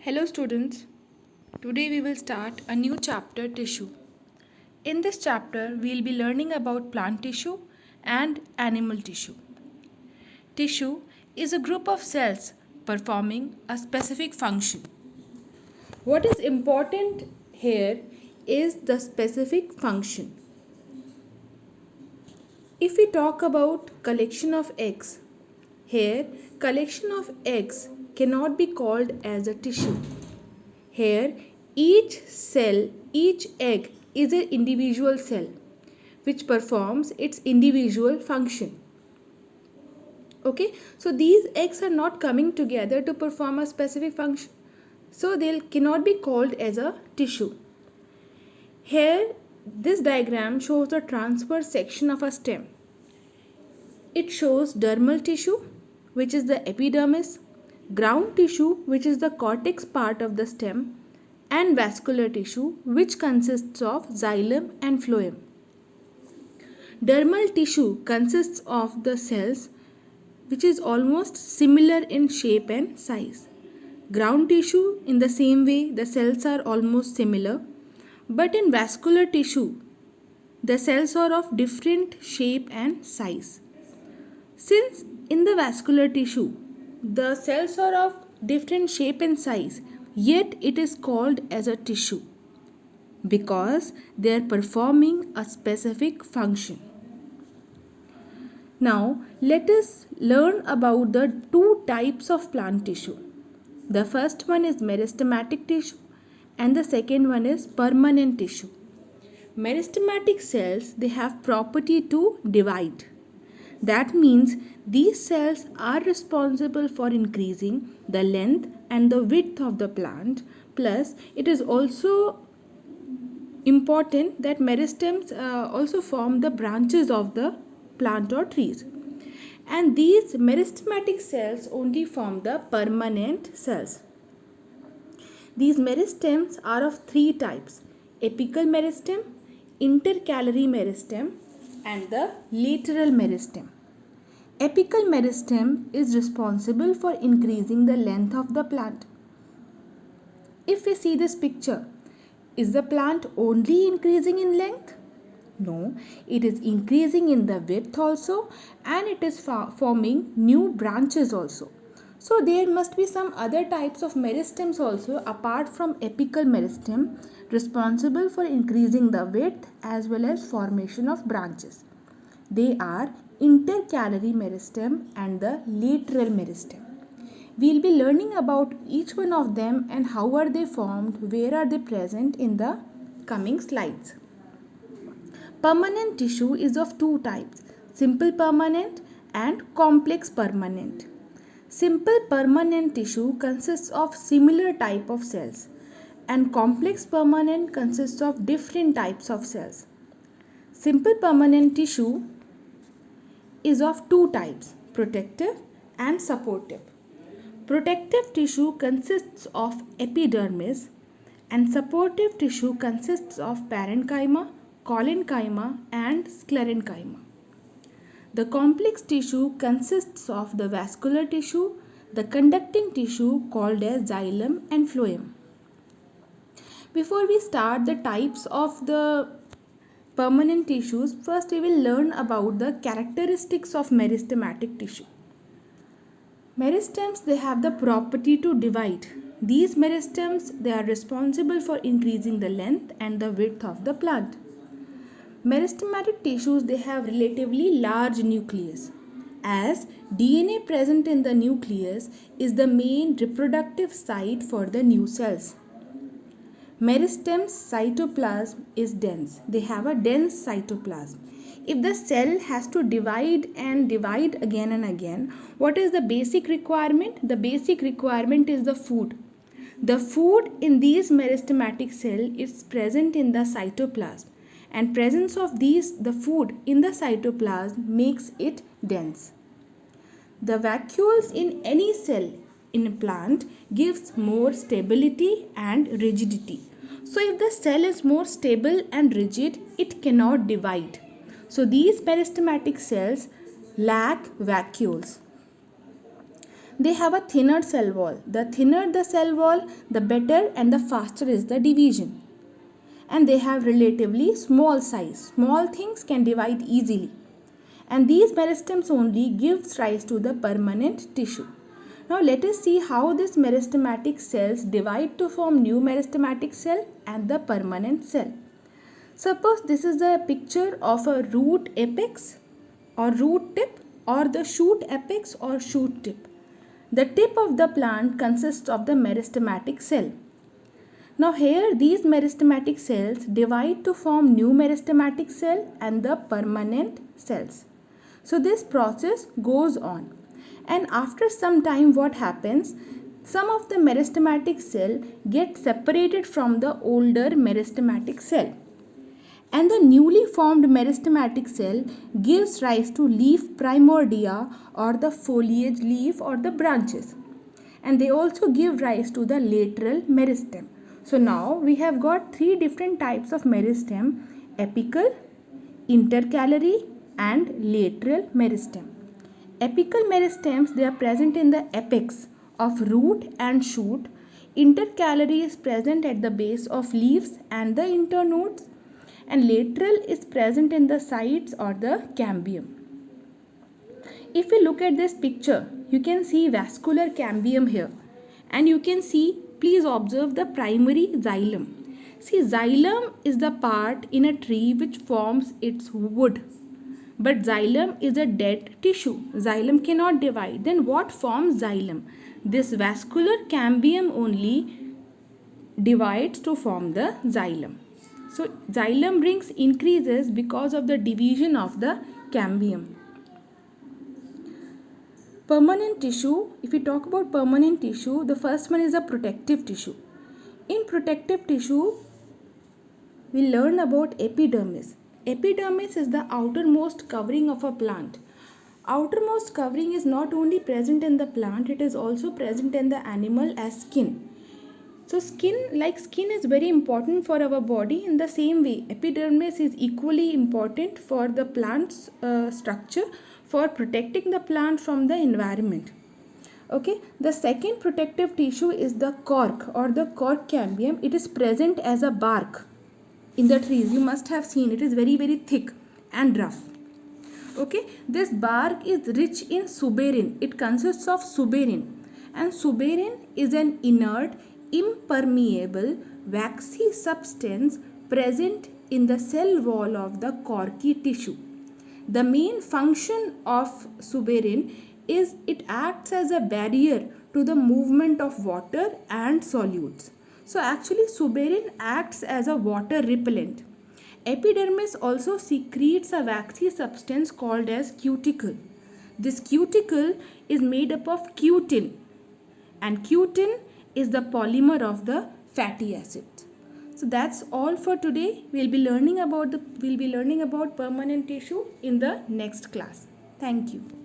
Hello students, today we will start a new chapter tissue. In this chapter we will be learning about plant tissue and animal tissue. Tissue is a group of cells performing a specific function. What is important here is the specific function. If we talk about collection of eggs, here collection of eggs cannot be called as a tissue. Here, each cell, each egg is an individual cell which performs its individual function. Okay, so these eggs are not coming together to perform a specific function. So they cannot be called as a tissue. Here, this diagram shows the transverse section of a stem. It shows dermal tissue, which is the epidermis, ground tissue, which is the cortex part of the stem, and vascular tissue, which consists of xylem and phloem. Dermal tissue consists of the cells which is almost similar in shape and size. Ground tissue, in the same way, the cells are almost similar, but in vascular tissue, the cells are of different shape and size. Since in the vascular tissue, the cells are of different shape and size, yet it is called as a tissue because they are performing a specific function. Now, let us learn about the two types of plant tissue. The first one is meristematic tissue and the second one is permanent tissue. Meristematic cells, they have property to divide. That means these cells are responsible for increasing the length and the width of the plant. Plus, it is also important that meristems also form the branches of the plant or trees. And these meristematic cells only form the permanent cells. These meristems are of three types: apical meristem, intercalary meristem, and the lateral meristem. Apical meristem is responsible for increasing the length of the plant. If we see this picture, is the plant only increasing in length? No, it is increasing in the width also, and it is forming new branches also. So there must be some other types of meristems also apart from apical meristem responsible for increasing the width as well as formation of branches. They are intercalary meristem and the lateral meristem. We will be learning about each one of them and how are they formed, where are they present in the coming slides. Permanent tissue is of two types: simple permanent and complex permanent. Simple permanent tissue consists of similar type of cells and complex permanent consists of different types of cells. Simple permanent tissue is of two types: protective and supportive. Protective tissue consists of epidermis and supportive tissue consists of parenchyma, collenchyma and sclerenchyma. The complex tissue consists of the vascular tissue, the conducting tissue called as xylem and phloem. Before we start the types of the permanent tissues, first we will learn about the characteristics of meristematic tissue. Meristems, they have the property to divide. These meristems, they are responsible for increasing the length and the width of the plant. Meristematic tissues, they have relatively large nucleus, as DNA present in the nucleus is the main reproductive site for the new cells. Meristem's cytoplasm is dense. They have a dense cytoplasm. If the cell has to divide and divide again and again, what is the basic requirement? The basic requirement is the food. The food in these meristematic cells is present in the cytoplasm, and presence of the food in the cytoplasm makes it dense. The vacuoles in any cell in a plant gives more stability and rigidity. So if the cell is more stable and rigid, it cannot divide. So these meristematic cells lack vacuoles. they have a thinner cell wall. The thinner the cell wall, the better and the faster is the division. And they have relatively small size. Small things can divide easily. And these meristems only gives rise to the permanent tissue. Now let us see how these meristematic cells divide to form new meristematic cell and the permanent cell. Suppose this is a picture of a root apex or root tip or the shoot apex or shoot tip. The tip of the plant consists of the meristematic cell. Now here these meristematic cells divide to form new meristematic cell and the permanent cells. So this process goes on, and after some time what happens? Some of the meristematic cell get separated from the older meristematic cell, and the newly formed meristematic cell gives rise to leaf primordia or the foliage leaf or the branches, and they also give rise to the lateral meristem. So now we have got three different types of meristem: apical, intercalary and lateral meristem. Apical meristems, they are present in the apex of root and shoot. Intercalary is present at the base of leaves and the internodes, and lateral is present in the sides or the cambium. If we look at this picture, you can see vascular cambium here, and you can see, please observe the primary xylem. See, xylem is the part in a tree which forms its wood. But xylem is a dead tissue. Xylem cannot divide. Then what forms xylem? This vascular cambium only divides to form the xylem. So xylem rings increases because of the division of the cambium. Permanent tissue, if we talk about permanent tissue, the first one is a protective tissue. In protective tissue, we learn about epidermis. Epidermis is the outermost covering of a plant. Outermost covering is not only present in the plant, it is also present in the animal as skin. So skin is very important for our body. In the same way, epidermis is equally important for the plant's structure, for protecting the plant from the environment. Okay, the second protective tissue is the cork or the cork cambium. It is present as a bark in the trees. You must have seen it is very thick and rough. Okay, this bark is rich in suberin. It consists of suberin, and suberin is an inert, impermeable, waxy substance present in the cell wall of the corky tissue. The main function of suberin is it acts as a barrier to the movement of water and solutes. So actually suberin acts as a water repellent. Epidermis also secretes a waxy substance called as cuticle. This cuticle is made up of cutin, and cutin is the polymer of the fatty acid. So that's all for today. We'll be learning about permanent tissue in the next class. Thank you.